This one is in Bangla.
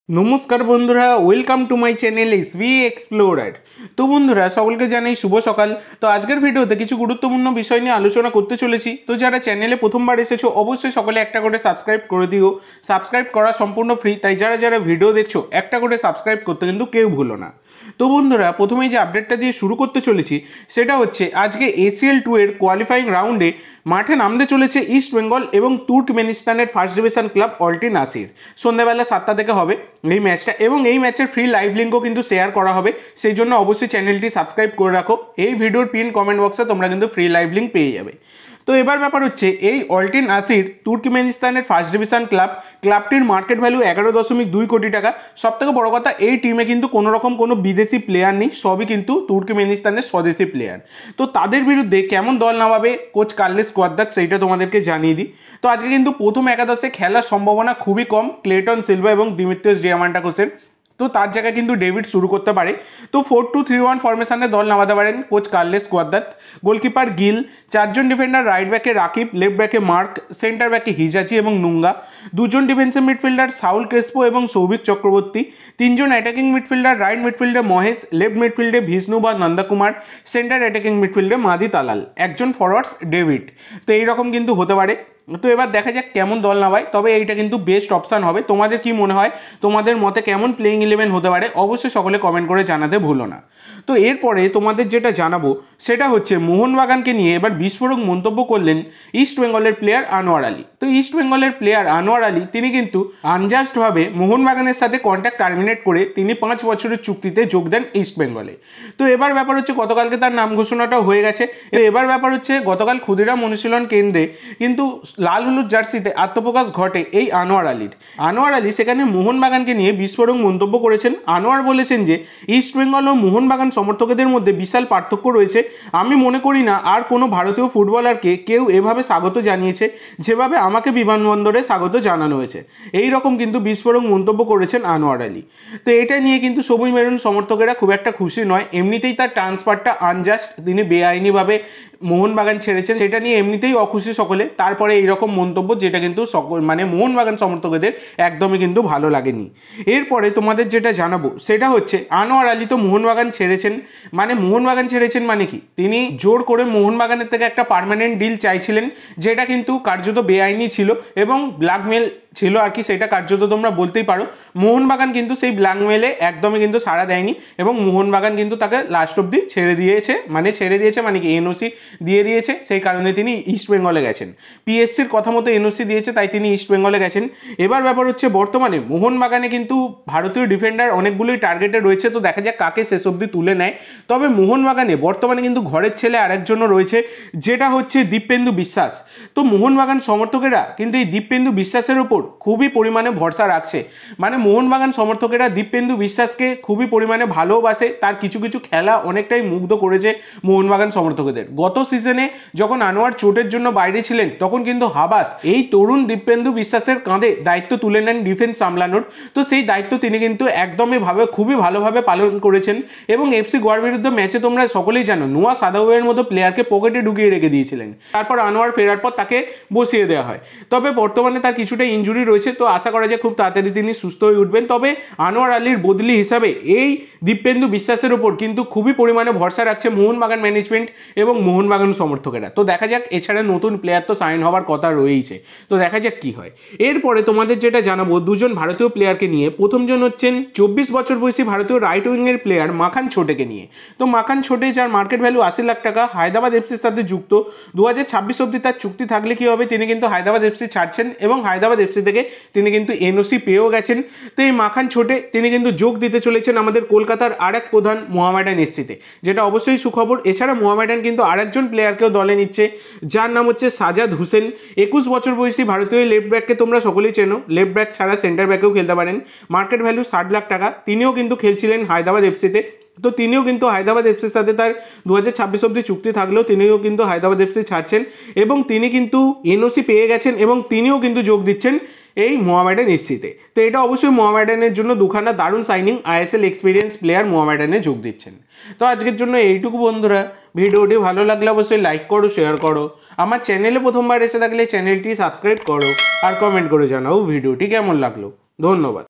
নমস্কার বন্ধুরা, welcome to my channel SV explorer. তো বন্ধুরা, সকলকে জানাই শুভ সকাল। তো আজকের ভিডিওতে কিছু গুরুত্বপূর্ণ বিষয় নিয়ে আলোচনা করতে চলেছি। তো যারা চ্যানেলে প্রথমবার এসেছো অবশ্যই সকলে একটা করে সাবস্ক্রাইব করে দিও। সাবস্ক্রাইব করা সম্পূর্ণ ফ্রি, তাই যারা যারা ভিডিও দেখছো একটা করে সাবস্ক্রাইব করতে কিন্তু কেউ ভুলো না। তো বন্ধুরা, প্রথমেই যে আপডেটটা দিয়ে শুরু করতে চলেছি সেটা হচ্ছে আজকে ACL-2 এর কোয়ালিফাইং রাউন্ডে মাঠে নামতে চলেছে ইস্ট বেঙ্গল এবং তুর্কমেনিস্তানের ফার্স্ট ডিভিশন ক্লাব অল্টি নাসির। সন্ধ্যাবেলা 7টা থেকে হবে এই ম্যাচটা, এবং এই ম্যাচের ফ্রি লাইভ লিঙ্কও কিন্তু শেয়ার করা হবে। সেই জন্য অবশ্যই চ্যানেলটি সাবস্ক্রাইব করে রাখো। এই ভিডিওর পিন কমেন্ট বক্সে তোমরা কিন্তু ফ্রি লাইভ লিঙ্ক পেয়ে যাবে। তো এবার ব্যাপার হচ্ছে, এই অল্টি নাসির তুর্কমেনিস্তানের ফার্স্ট ডিভিশন ক্লাবটির মার্কেট ভ্যালু 11.2 কোটি টাকা। সবথেকে বড় কথা, এই টিমে কিন্তু কোনো রকম কোনো বিদেশি প্লেয়ার নেই, সবই কিন্তু তুর্কমেনিস্তানের স্বদেশি প্লেয়ার। তো তাদের বিরুদ্ধে কেমন দল নামাবে কোচ কার্লোস কোয়াদ্রাদো সেইটা তোমাদেরকে জানিয়ে দিই। তো আজকে কিন্তু প্রথম একাদশে খেলার সম্ভাবনা খুবই কম ক্লেটন সিলভা এবং দিমিত্রিওস ডিয়ামান্টাকোসের। তো তার জায়গায় কিন্তু ডেভিড শুরু করতে পারে। তো 4-2-3-1 ফরমেশনে দল নামাতে পারেন coach Carlos Cuadrado. Goalkeeper Gill, 4জন ডিফেন্ডার, রাইট ব্যাকে রাকিব, লেফট ব্যাকে মার্ক, সেন্টার ব্যাকে হিজাচি এবং নুঙ্গা, 2জন ডিফেন্সিভ মিডফিল্ডার সাউল ক্রেসপো এবং সৌভিক চক্রবর্তী, 3জন অ্যাটাকিং মিডফিল্ডার, রাইট মিডফিল্ডে মহেশ, লেফট মিডফিল্ডে ভিষ্ণু বা নন্দকুমার, সেন্টার অ্যাটাকিং মিডফিল্ডে মাদি তালাল, একজন ফরওয়ার্ডস ডেভিড। তো এইরকম কিন্তু হতে পারে। তো এবার দেখা যাক কেমন দল নামায়, তবে এইটা কিন্তু বেস্ট অপশান হবে। তোমাদের কি মনে হয়, তোমাদের মতে কেমন প্লেইং 11 হতে পারে, অবশ্যই সকলে কমেন্ট করে জানাতে ভুলো না। তো এরপরে তোমাদের যেটা জানাবো সেটা হচ্ছে মোহনবাগানকে নিয়ে এবার বিস্ফোরক মন্তব্য করলেন ইস্ট বেঙ্গলের প্লেয়ার আনোয়ার আলী। তো ইস্ট বেঙ্গলের প্লেয়ার আনোয়ার আলী তিনি কিন্তু আনজাস্টভাবে মোহনবাগানের সাথে কন্ট্যাক্ট টার্মিনেট করে তিনি 5 বছরের চুক্তিতে যোগ দেন ইস্ট বেঙ্গলে। তো এবার ব্যাপার হচ্ছে, গতকালকে তার নাম ঘোষণাটাও হয়ে গেছে। এবার ব্যাপার হচ্ছে, গতকাল ক্ষুদিরাম অনুশীলন কেন্দ্রে কিন্তু লাল হলুদ জার্সিতে আত্মপ্রকাশ ঘটে এই আনোয়ার আলীর। আনোয়ার আলী সেখানে মোহনবাগানকে নিয়ে বিস্ফোরক মন্তব্য করেছেন। আনোয়ার বলেছেন যে ইস্ট বেঙ্গল ও মোহনবাগান সমর্থকদের মধ্যে বিশাল পার্থক্য রয়েছে। আমি মনে করি না আর কোনো ভারতীয় ফুটবলারকে কেউ এভাবে স্বাগত জানিয়েছে যেভাবে আমাকে বিমানবন্দরে স্বাগত জানানো হয়েছে। এই রকম কিন্তু বিস্ফোরক মন্তব্য করেছেন আনোয়ার আলী। তো এটা নিয়ে কিন্তু সবুজ মেরুন সমর্থকেরা খুব একটা খুশি নয়। এমনিতেই তার ট্রান্সফারটা আনজাস্ট, তিনি বেআইনিভাবে মোহনবাগান ছেড়েছেন, সেটা নিয়ে এমনিতেই অখুশি সকলে। তারপরে এইরকম মন্তব্য, যেটা কিন্তু মোহনবাগান সমর্থকদের একদমই কিন্তু ভালো লাগেনি। এরপরে তোমাদের যেটা জানাবো সেটা হচ্ছে, আনোয়ার আলী তো মোহনবাগান ছেড়েছেন মানে কি, তিনি জোর করে মোহনবাগানের থেকে একটা পার্মানেন্ট ডিল চাইছিলেন, যেটা কিন্তু কার্যত বেআইনি ছিল এবং ব্ল্যাকমেল ছিল আর কি, সেটা কার্যত তোমরা বলতেই পারো। মোহনবাগান কিন্তু সেই ব্ল্যাকমেলে একদমই কিন্তু সাড়া দেয়নি এবং মোহনবাগান কিন্তু তাকে লাস্ট অব্দি ছেড়ে দিয়েছে মানে কি এনওসি দিয়ে দিয়েছে। সেই কারণে তিনি ইস্ট বেঙ্গলে গেছেন। পিএসসির কথা মতো এনওসি দিয়েছে, তাই তিনি ইস্ট বেঙ্গলে গেছেন। এবার ব্যাপার হচ্ছে, বর্তমানে মোহনবাগানে কিন্তু ভারতীয় ডিফেন্ডার অনেকগুলোই টার্গেটে রয়েছে। তো দেখা যাক কাকে শেষ অব্দি তুলে নেয়। তবে মোহনবাগানে বর্তমানে কিন্তু ঘরের ছেলে আরেকজনও রয়েছে, যেটা হচ্ছে দীপেন্দু বিশ্বাস। তো মোহনবাগান সমর্থকেরা কিন্তু এই দীপেন্দু বিশ্বাসের উপর খুবই পরিমাণে ভরসা রাখছে। মানে মোহনবাগান সমর্থকেরা দীপেন্দু বিশ্বাসকে খুবই পরিমাণে ভালোবাসে। তার কিছু কিছু খেলা অনেকটাই মুগ্ধ করেছে মোহনবাগান সমর্থকদের। গত সিজনে যখন আনোয়ার চোটের জন্য বাইরে ছিলেন, তখন কিন্তু হাবাস এই তরুণ দীপেন্দু বিশ্বাসের কাঁধে দায়িত্ব তুলে নেন ডিফেন্স সামলানোর। তো সেই দায়িত্ব তিনি কিন্তু একদমই খুবই ভালোভাবে পালন করেছেন। এবং এফসি গোয়ার বিরুদ্ধে ম্যাচে তোমরা সকলেই জানো, নোয়া সাদাওয়ের মতো প্লেয়ারকে পকেটে ঢুকিয়ে রেখে দিয়েছিলেন। তারপর আনোয়ার ফেরার পর তাকে বসিয়ে দেওয়া হয়। তবে বর্তমানে তার কিছুটা ইনজুরি রয়েছে, তো আশা করা যায় খুব তাড়াতাড়ি তিনি সুস্থ হয়ে উঠবেন। তবে আনোয়ার আলীর বদলি হিসাবে এই দীপেন্দু বিশ্বাসের উপর কিন্তু খুবই পরিমাণে ভরসা রাখছে মোহনবাগান ম্যানেজমেন্ট এবং মোহনবাগান সমর্থকেরা। তো দেখা যাক, এছাড়া নতুন প্লেয়ার তো সাইন হওয়ার কথা রয়েইছে, তো দেখা যাক কি হয়। এরপরে তোমাদের যেটা জানাবো, 2জন ভারতীয় প্লেয়ারকে নিয়ে। প্রথমজন হচ্ছেন 24 বছর বয়সী ভারতীয় রাইট উইংয়ের প্লেয়ার মাখান ছোটেকে নিয়ে। তো মাখান ছোটে, যার মার্কেট ভ্যালু 80 লাখ টাকা, হায়দ্রাবাদ এফসির সাথে যুক্ত। 2026 অবধি তার চুক্তি থাকলে কি হবে, তিনি কিন্তু হায়দ্রাবাদ এফসি ছাড়ছেন এবং হায়দ্রাবাদ এফসি থেকে তিনি কিন্তু এনওসি পেয়েও গেছেন। তো এই মাখান ছোটে তিনি কিন্তু যোগ দিতে চলেছেন আমাদের কলকাতার আরেক প্রধান মোহামেডান এসসিতে, যেটা অবশ্যই সুখবর। এছাড়া মোহামেডান কিন্তু আরেকজন প্লেয়ারকেও দলে নিচ্ছে, যার নাম হচ্ছে সাজাদ হোসেন। 21 বছর বয়সী ভারতীয় লেফট ব্যাককে তোমরা সকলেই চেনো, লেফট ব্যাক ছাড়া সেন্টার ব্যাকেও খেলতে পারেন। মার্কেট ভ্যালু 60 লাখ টাকা। তিনিও কিন্তু খেলছিলেন হায়দ্রাবাদ এফসিতে। তো তিনিও কিন্তু হায়দ্রাবাদ এফসির সাথে তার 2026 অবধি চুক্তি থাকলেও তিনিও কিন্তু হায়দ্রাবাদ এফসি ছাড়ছেন এবং তিনি কিন্তু এনওসি পেয়ে গেছেন এবং তিনিও কিন্তু যোগ দিচ্ছেন এই মোহামেডান এসসিতে। তো এটা অবশ্যই মোহামেডানের জন্য দুখানা দারুণ সাইনিং। আইএসএল এক্সপিরিয়েন্স প্লেয়ার মোহামেডানে যোগ দিচ্ছেন। তো আজকের জন্য এইটুকু বন্ধুরা। ভিডিওটি ভালো লাগলে অবশ্যই লাইক করো, শেয়ার করো। আমার চ্যানেলে প্রথমবার এসে থাকলে চ্যানেলটি সাবস্ক্রাইব করো আর কমেন্ট করে জানাও ভিডিওটি কেমন লাগলো। ধন্যবাদ।